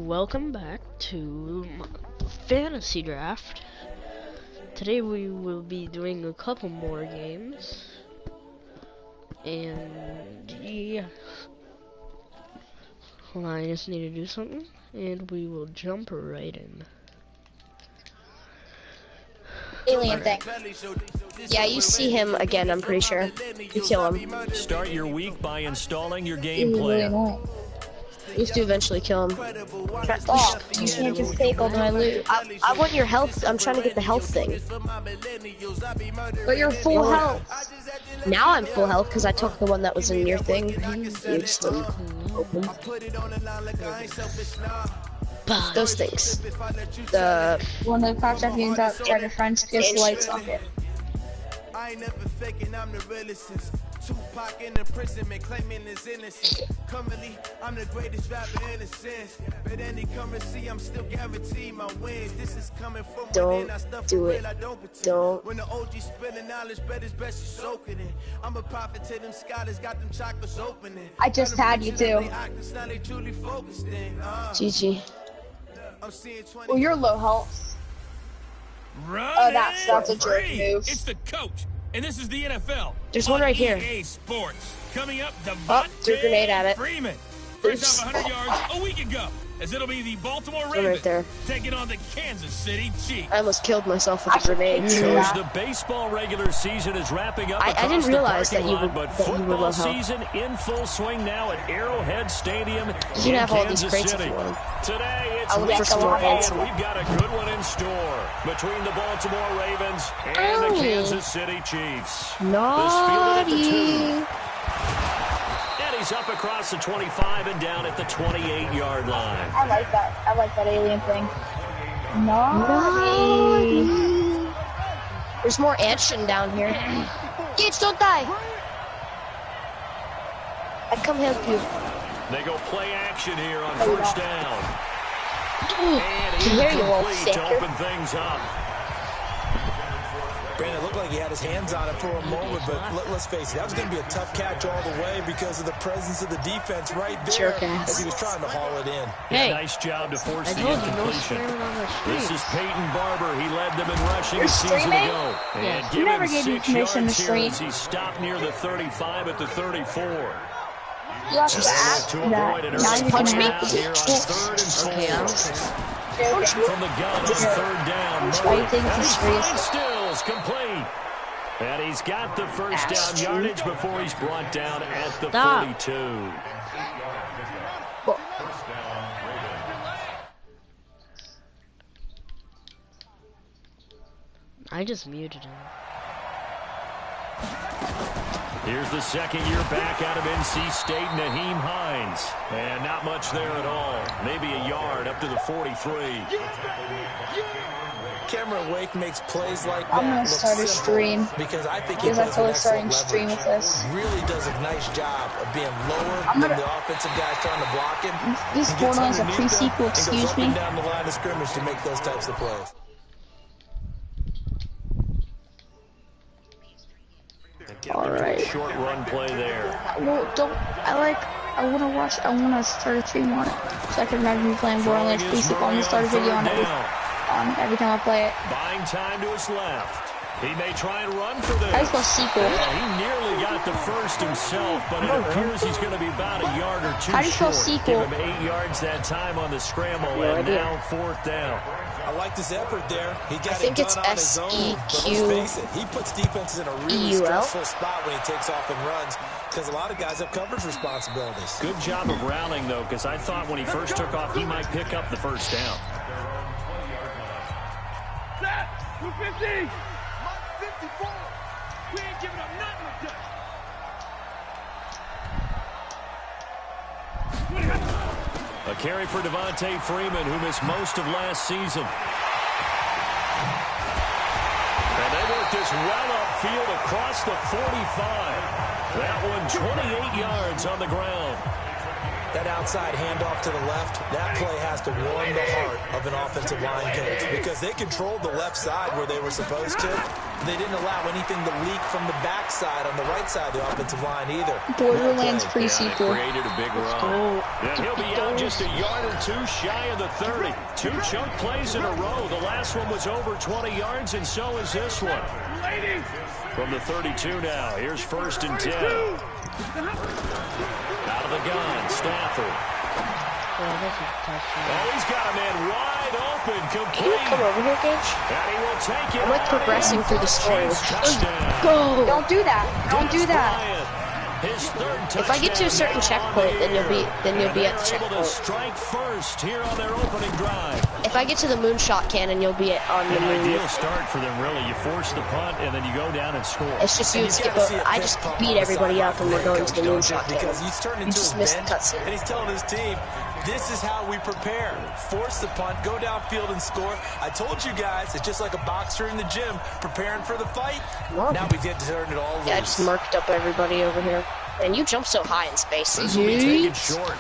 Welcome back to Fantasy Draft. Today we will be doing a couple more games. And yeah. Hold on, I just need to do something. And we will jump right in. Alien thing. Yeah, you see him again, I'm pretty sure. You kill him. Start your week by installing your game plan. You have to eventually kill him. Oh, you can't just take all my loot. I want your health. I'm trying to get the health thing. But you're full health. Now I'm full health because I took the one that was in your thing. Those things. The one that pops up and outside your friends just lights on it. I ain't never faking, I'm the realest since Tupac in the prison, claiming his innocence. Currently, I'm the greatest rapper in a sense. But any currency, I'm still guaranteed my wins. This is coming from within. I stuff do it. I don't pretend. Don't. When the OG spilling knowledge, bet it's best you soak it in. I'm a prophet to them scholars, got them chakras opening. I just had you too. GG. Well, you're low health. Oh, that's a jerk move. It's the coach, and this is the NFL. There's one right here. EA Sports. Coming up, threw a grenade at it. Freeman. Fresh off 100 yards a week ago, as it'll be the Baltimore Ravens right there. taking on the Kansas City Chiefs. I almost killed myself with a grenade. The baseball regular season is wrapping up. I didn't realize that you lot, would. but That you would football love health. season in full swing now at Arrowhead Stadium You in can have all these Kansas crates if City. you want. Today it's I'll look week for some more 3, heads. and we've got a good one in store between the Baltimore Ravens and the Kansas City Chiefs. Naughty. And he's up across the 25 and down at the 28-yard line. I like that. I like that alien thing. Naughty. There's more action down here. Gates, don't die. I'd come help you. They go play action here on first down. And Here you old incomplete to sicker. open things up. Brandon, it looked like he had his hands on it for a moment, but let's face it, that was going to be a tough catch all the way because of the presence of the defense right there as he was trying to haul it in. Hey. Nice job to force I the told you, no incompletion. swearing on the This street. is Peyton Barber. He led them in rushing a season streaming? ago. And Yes. You never given gave me 6 permission yards to here stream. as he stopped near the 35 at the 34. You have to To act avoid an that. Now early you're punch gonna me. have here on third and four. Okay, I don't care. From the gun on third down. Why you think And it's he serious? finds Stills complete. And he's got the first down yardage before he's brought down at the Stop. 42. I just muted him. Here's the second-year back out of NC State, Naheem Hines. And not much there at all. Maybe a yard up to the 43. Cameron Wake makes plays like that. I'm gonna look start a simple stream. because I think he Because I plays feel with like starting excellent stream leverage. with this. Really does a nice job of being lower I'm than gonna- the offensive guys trying to block him. This He gets Borderlands a underneath them pre-sequel, and goes excuse up me. and down the line of scrimmage to make those types of plays. All right. Short run play there. Well, I wanna start a stream on it. So I can imagine me playing Borderlands Throwing is pre-sequel. I'm Murray gonna start a on video third on it down. every time I play it. Buying time to his left. He may try and run for this. I just want sequel. Yeah, he nearly got the first himself, but it appears he's going to be about a yard or two How do you spell short. sequel? Give him 8 yards that time on the scramble, No and idea. now fourth down. I like this effort there. He got I think it it's done on his own, but let's face it, he puts defenses in a really EUL? stressful spot when he takes off and runs because a lot of guys have coverage responsibilities. Good job of rallying, though, because I thought when he first took off, he might pick up the first down. Set! 250! 54! We ain't giving up nothing with this! A carry for Devontae Freeman, who missed most of last season. And they work this well upfield across the 45. That one 28 yards on the ground. That outside handoff to the left, that play has to warm the heart of an offensive line coach because they controlled the left side where they were supposed to. They didn't allow anything to leak from the backside on the right side of the offensive line either. Borderlands pre-sequel. Created a big run. Yeah, he'll be out just a yard or two shy of the 30. 2 chunk plays in a row. The last one was over 20 yards, and so is this one. From the 32 now, here's 1st and 10. Out of the gun, Stafford. Oh, he's got a man wide open, complete. Can you come over here, Gage? And he will take it. I'm like progressing through the story. Go! Don't do that. Don't do that. His third touchdown. If I get to a certain checkpoint, then you'll be at the checkpoint. Strike first here on their opening drive. If I get to the moonshot cannon, you'll be on the An moon. ideal start for them, really. You force the punt and then you go down and score. It's just you skip over. I just beat everybody up when we're going to the moonshot cannon. Because he's turned into You just a missed the bench, cutscene. and he's telling his team, this is how we prepare. Force the punt, go downfield and score. I told you guys, it's just like a boxer in the gym preparing for the fight. Wow. Now we get to turn it all loose. Yeah, I just marked up everybody over here. And you jump so high in space. This will be taken short.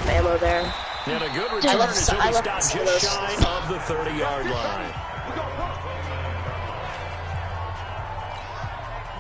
Ammo there. And a good return left as he'll be the stopped silos. just shy of the 30-yard line.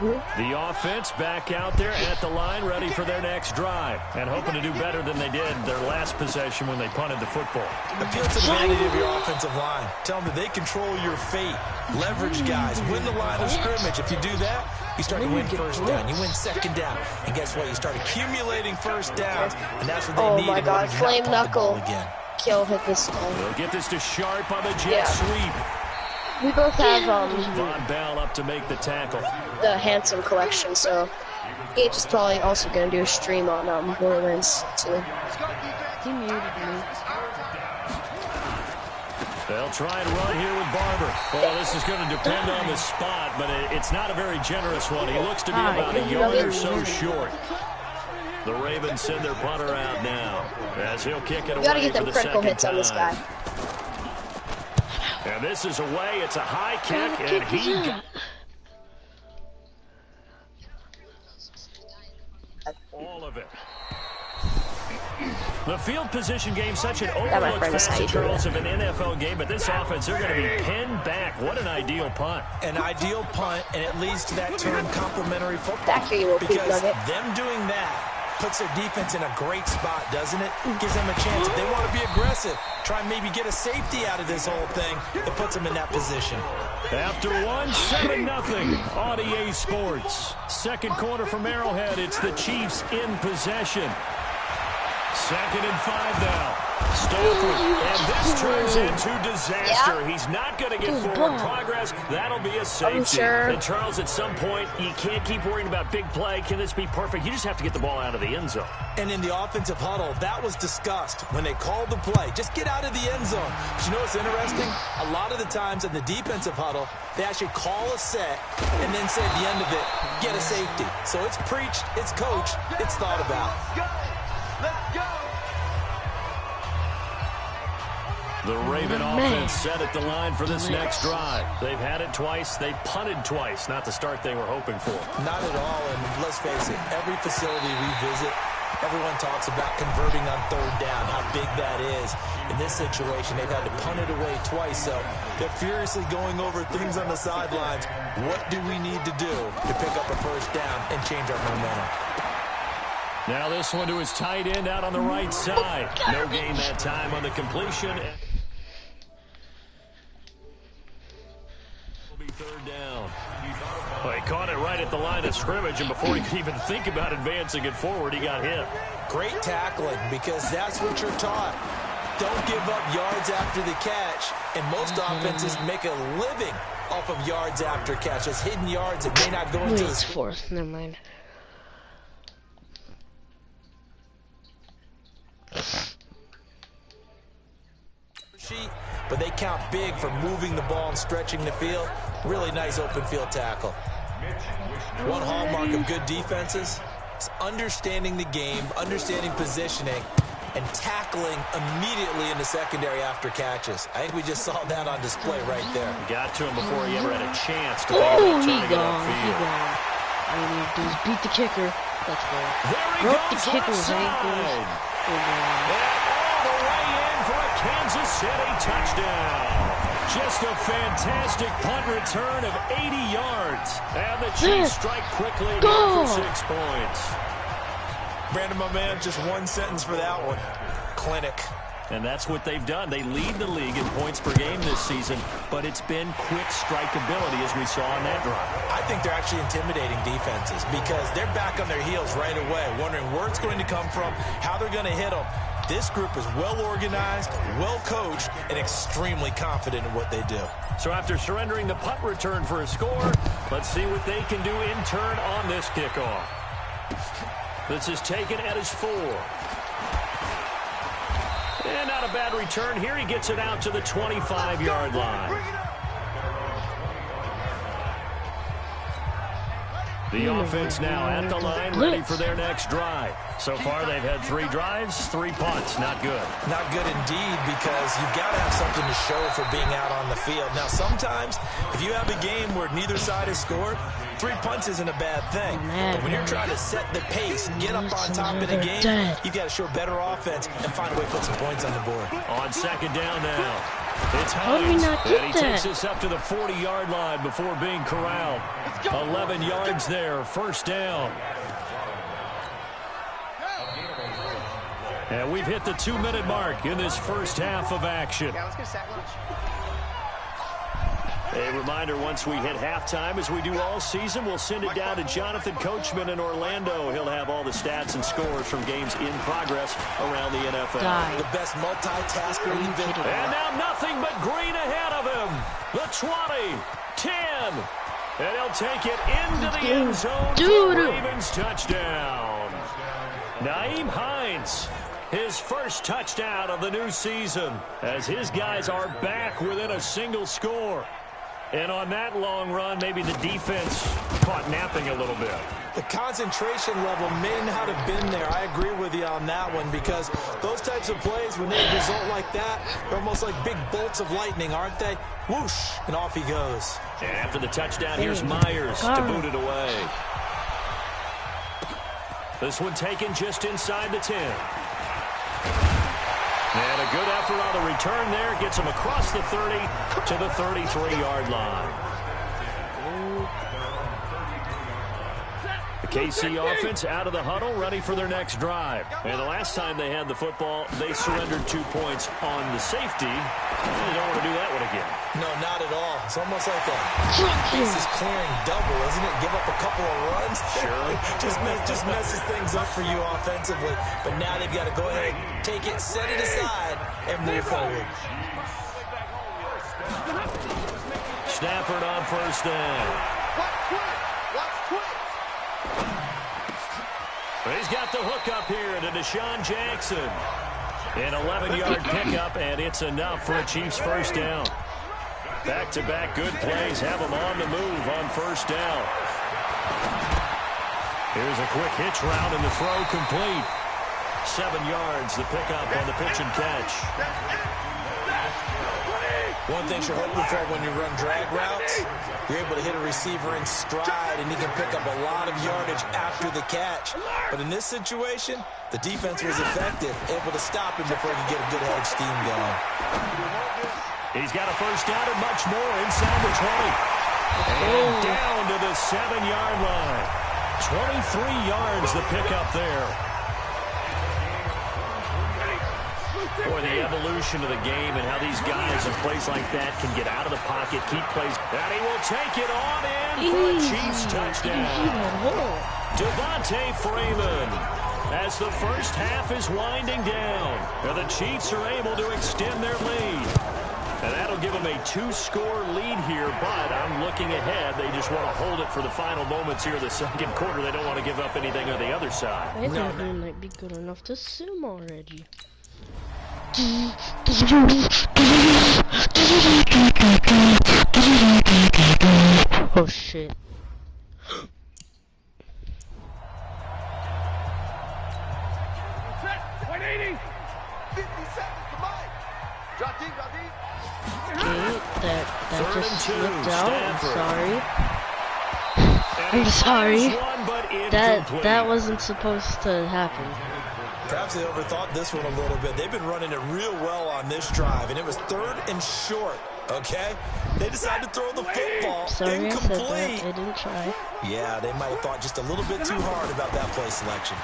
The offense back out there at the line, ready for their next drive, and hoping to do better than they did their last possession when they punted the football. Appeal to the vanity of your offensive line. Tell them that they control your fate. Leverage guys. Win the line of scrimmage. If you do that, you start to win first down. You win second down. And guess what? You start accumulating first downs, and that's what they need. Oh my God, flame knuckle. Again. Kill hit this time. They'll get this to Sharp on the jet sweep. We both have Von Bell up to make the tackle. the Handsome collection, so Gage is probably also going to do a stream on Borderlands 2. He muted me. They'll try and run here with Barber. Well, this is going to depend on the spot, but it's not a very generous one. He looks to be about a yard or so short. The Ravens send their punter out now as he'll kick it away. You got to get them for the critical hits second on this guy. time. And this is away. It's a high kick, and he got all of it. The field position game, such an overlooked facet, Charles, of an NFL game, but this offense, they're going to be pinned back. What an ideal punt. An ideal punt, and it leads to that term complementary football. Back here, you little poop because nugget. them doing that puts their defense in a great spot, doesn't it? Gives them a chance. If they want to be aggressive, try and maybe get a safety out of this whole thing, it puts them in that position. After one, 7-0 on EA Sports. Second quarter from Arrowhead, it's the Chiefs in possession. 2nd and 5 now. Stafford, and this turns into disaster. He's not going to get forward progress. That'll be a safety. Sure. And Charles, at some point, you can't keep worrying about big play. Can this be perfect? You just have to get the ball out of the end zone. And in the offensive huddle, that was discussed when they called the play. Just get out of the end zone. But you know what's interesting? A lot of the times in the defensive huddle, they actually call a set and then say at the end of it, get a safety. So it's preached, it's coached, it's thought about. Let's go! The Raven offense set at the line for this next drive. They've had it twice. They've punted twice. Not the start they were hoping for. Not at all, and let's face it, every facility we visit, everyone talks about converting on third down, how big that is. In this situation, they've had to punt it away twice, so they're furiously going over things on the sidelines. What do we need to do to pick up a first down and change our momentum? Now this one to his tight end out on the right side. No gain that time on the completion. Will be third down. Well, he caught it right at the line of scrimmage, and before he could even think about advancing it forward, he got hit. Great tackling, because that's what you're taught. Don't give up yards after the catch, and most offenses make a living off of yards after catches, hidden yards that may not go into the fourth. Never mind. sheet, but they count big for moving the ball and stretching the field. Really nice open field tackle. One hallmark of good defenses is understanding the game, understanding positioning, and tackling immediately in the secondary after catches. I think we just saw that on display right there. Got to him before he ever had a chance to think about turning it upfield. All you need to do is beat the kicker. That's right. There he Broke goes the kicker's offside. ankles. all the way in for a Kansas City touchdown. Just a fantastic punt return of 80 yards. And the Chiefs strike quickly and go for 6 points. Brandon, my man, just one sentence for that one. Clinic. And that's what they've done. They lead the league in points per game this season, but it's been quick strikeability as we saw on that drive. I think they're actually intimidating defenses because they're back on their heels right away, wondering where it's going to come from, how they're going to hit them. This group is well organized, well coached, and extremely confident in what they do. So after surrendering the punt return for a score, let's see what they can do in turn on this kickoff. This is taken at his 4. And not a bad return here. He gets it out to the 25-yard line. The offense now at the line, ready for their next drive. So far, they've had 3 drives, 3 punts. Not good. Not good indeed, because you've got to have something to show for being out on the field. Now, sometimes, if you have a game where neither side has scored, 3 punts isn't a bad thing. But when you're trying to set the pace, get up on top of the game, you've got to show better offense and find a way to put some points on the board. On second down now. It's Hines, and he takes us up to the 40-yard line before being corralled. 11 yards there, first down. And we've hit the 2-minute mark in this first half of action. A reminder, once we hit halftime, as we do all season, we'll send it down to Jonathan Coachman in Orlando. He'll have all the stats and scores from games in progress around the NFL. The best multitasker in the business. And now nothing but green ahead of him. The 20, 10, and he'll take it into the end zone for a Ravens touchdown. Nyheim Hines, his first touchdown of the new season, as his guys are back within a single score. And on that long run, maybe the defense caught napping a little bit. The concentration level may not have been there. I agree with you on that one, because those types of plays, when they result like that, they're almost like big bolts of lightning, aren't they? Whoosh, and off he goes. And after the touchdown, here's Myers to boot it away. This one taken just inside the 10. And a good effort on the return there. Gets him across the 30 to the 33-yard line. The KC offense out of the huddle, ready for their next drive. And the last time they had the football, they surrendered 2 points on the safety. They don't want to do that one again. No, not at all. It's almost like a bases clearing double, isn't it? Give up a couple of runs. Sure. just messes things up for you offensively. But now they've got to go ahead, take it, set it aside, and move forward. Stafford on first down. He's got the hook up here to Deshaun Jackson. An 11-yard pickup, and it's enough for a Chiefs first down. Back-to-back good plays have them on the move on first down. Here's a quick hitch route, and the throw complete. 7 yards, the pickup on the pitch and catch. One thing you're hoping for when you run drag routes, you're able to hit a receiver in stride, and he can pick up a lot of yardage after the catch. But in this situation, the defense was effective, able to stop him before he could get a good head of steam going. He's got a first down and much more inside the 20. And down to the 7-yard line. 23 yards the pickup there. Boy, the evolution of the game and how these guys in plays like that can get out of the pocket, keep plays. And he will take it on in for a Chiefs touchdown. Devontae Freeman, as the first half is winding down. And the Chiefs are able to extend their lead. And that'll give them a 2-score lead here, but I'm looking ahead. They just want to hold it for the final moments here of the second quarter. They don't want to give up anything on the other side. I think they might be good enough to sue already. Oh shit. That just slipped out. I'm sorry. I'm sorry. That wasn't supposed to happen. Perhaps they overthought this one a little bit. They've been running it real well on this drive, and it was 3rd and short, okay? They decided to throw the football. Sorry, incomplete. I said that. I didn't try. Yeah, they might have thought just a little bit too hard about that play selection.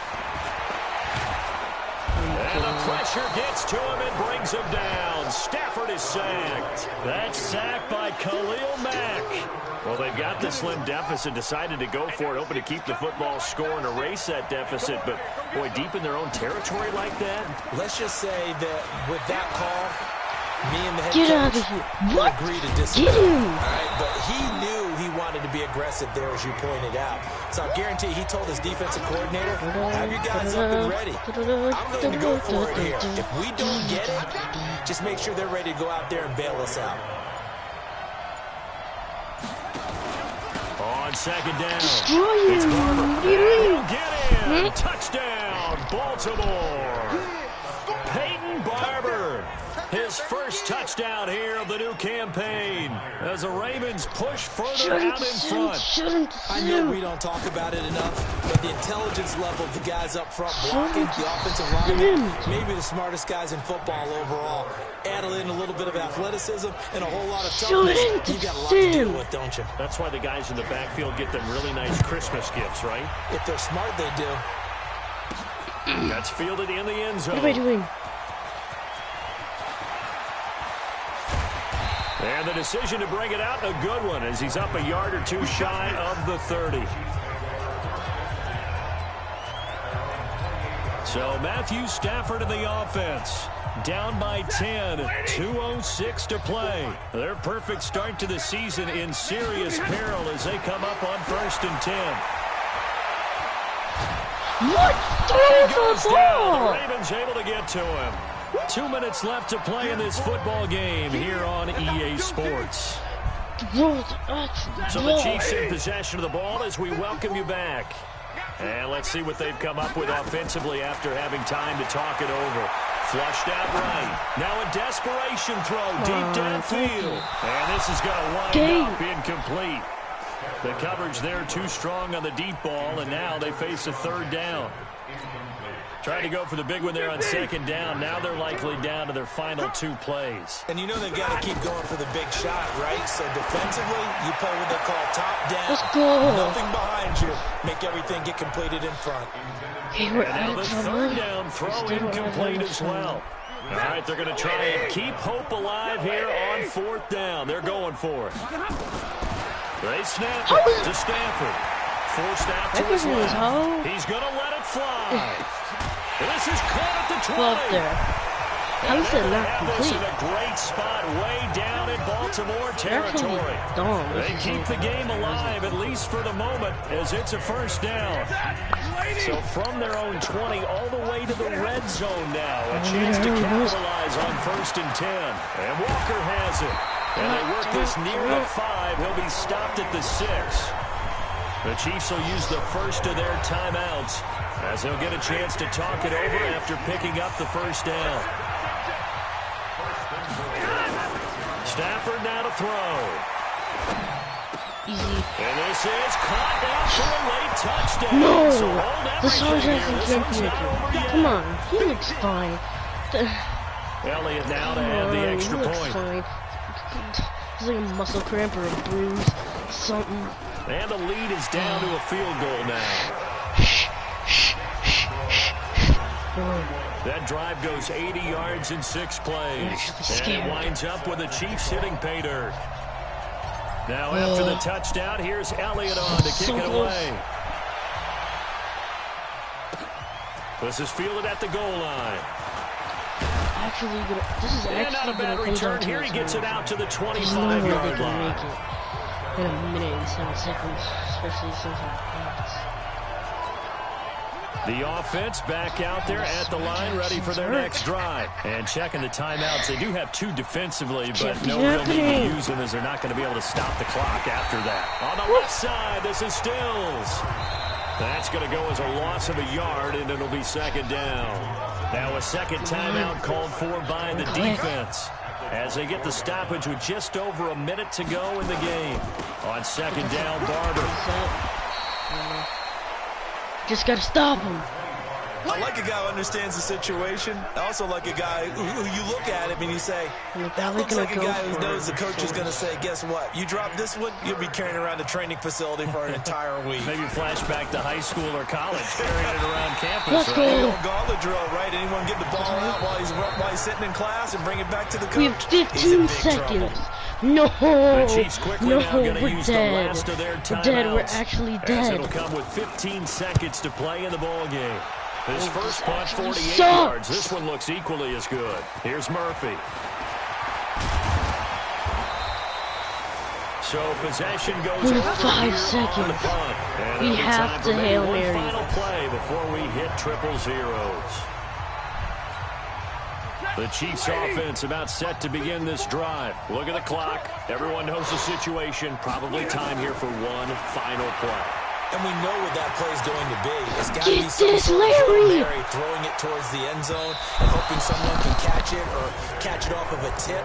And the pressure gets to him and brings him down. Stafford is sacked. That's sacked by Khalil Mack. Well, they've got the slim deficit, decided to go for it, hoping to keep the football score and erase that deficit. But, boy, deep in their own territory like that. Let's just say that with that call, me and the head Get out coach of here. will What? agree to disagree. Get him. All right, but he knew he wanted to be aggressive there, as you pointed out. So I guarantee he told his defensive coordinator, have your guys up and ready. I'm going to go for it here. If we don't get it, just make sure they're ready to go out there and bail us out. On 2nd down. Destroy It's him. Barber. What do you mean? And he'll get in. Touchdown, Baltimore. Peyton Barber. His first touchdown here of the new campaign as the Ravens push further out in front. I know we don't talk about it enough, but the intelligence level of the guys up front blocking, the offensive linemen, maybe the smartest guys in football overall. Add in a little bit of athleticism and a whole lot of toughness. You've got a lot to deal with, don't you? That's why the guys in the backfield get them really nice Christmas gifts, right? If they're smart, they do. That's fielded in the end zone. What am I doing? And the decision to bring it out, a good one, as he's up a yard or two shy of the 30. So Matthew Stafford in the offense. Down by 10, 2:06 to play. Their perfect start to the season in serious peril as they come up on 1st and 10. What? He Throw goes the down. The ball. Ravens able to get to him. 2 minutes left to play in this football game here on EA Sports. So the Chiefs in possession of the ball as we welcome you back. And let's see what they've come up with offensively after having time to talk it over. Flushed out right. Now a desperation throw deep downfield. And this is going to wind up incomplete. The coverage there too strong on the deep ball, and now they face a 3rd down. Trying to go for the big one there on 2nd down. Now they're likely down to their final 2 plays. And you know they've got to keep going for the big shot, right? So defensively, you play what they call top down. Let's go. Nothing behind you. Make everything get completed in front. Okay, we're And now out the of 3rd down throw incomplete as well. All right, they're going to try and keep hope alive here on 4th down. They're going for it. They snap it to Stafford. Forced out to his left. He's going to let it fly. This is caught at the 20. Well, there. How is it not This in complete? a great spot way down in Baltimore territory. They keep the game alive, at least for the moment, as it's a 1st down. So from their own 20 all the way to the red zone now. A chance to capitalize on 1st and 10. And Walker has it. And they work this near the 5. He'll be stopped at the 6. The Chiefs will use the first of their timeouts as they'll get a chance to talk it over after picking up the 1st down. Stafford now to throw. Easy. And this is caught down for a late touchdown. No! So hold The Sargent everything here. This one's can't not over yet. Come on. He looks fine. Elliott now to have the extra he looks point. fine. It's like a muscle cramp or a bruise. Something. And the lead is down to a field goal now. That drive goes 80 yards in 6 plays. And it winds up with the Chiefs hitting pay dirt. Now after the touchdown, here's Elliott on to kick it away. This is fielded at the goal line. This is And not a bad return here. He gets it out to the 25-yard line. Make it in a minute and 7 seconds, especially since The offense back out there at the line, ready for their next drive. And checking the timeouts. They do have 2 defensively, but no real need to use them as they're not going to be able to stop the clock after that. On the left side, this is Stills. That's going to go as a loss of a yard, and it'll be 2nd down. Now a 2nd timeout called for by the defense as they get the stoppage with just over a minute to go in the game. On 2nd down, Barber. Just gotta stop him. I like a guy who understands the situation. I also like a guy who you look at him and you say, that looks like a guy who knows the coach is going to say, guess what? You drop this one, you'll be carrying around a training facility for an entire week. Maybe flashback to high school or college, carrying it around campus. Let's right? go. Gauntlet drill, right? Anyone get the ball out while he's sitting in class and bring it back to the coach? We have 15 seconds. No, The Chiefs quickly no, now going to we're use the dead. last of their We're dead. We're timeouts, actually as dead. it'll come with 15 seconds to play in the ball game. His first punch, 48 sucks. yards. This one looks equally as good. Here's Murphy. So possession goes over 5 here on the seconds. punt. And We it'll be have time to for maybe Hail one Mary final this. play before we hit triple zeros. The Chiefs offense about set to begin this drive. Look at the clock. Everyone knows the situation. Probably time here for one final play. And we know what that play is going to be. It's got to Get be some this, sort of Larry! Hail Mary, throwing it towards the end zone and hoping someone can catch it or catch it off of a tip.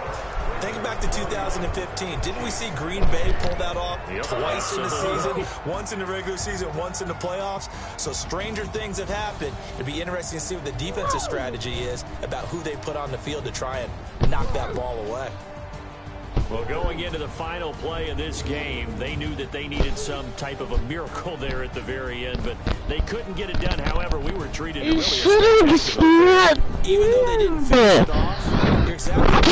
Think back to 2015. Didn't we see Green Bay pull that off twice in the season? Once in the regular season, once in the playoffs. So stranger things have happened. It'd be interesting to see what the defensive strategy is about who they put on the field to try and knock that ball away. Well, going into the final play of this game, they knew that they needed some type of a miracle there at the very end, but they couldn't get it done. However, we were treated to really a spectacular It's Even though they didn't finish it off, you're exactly right.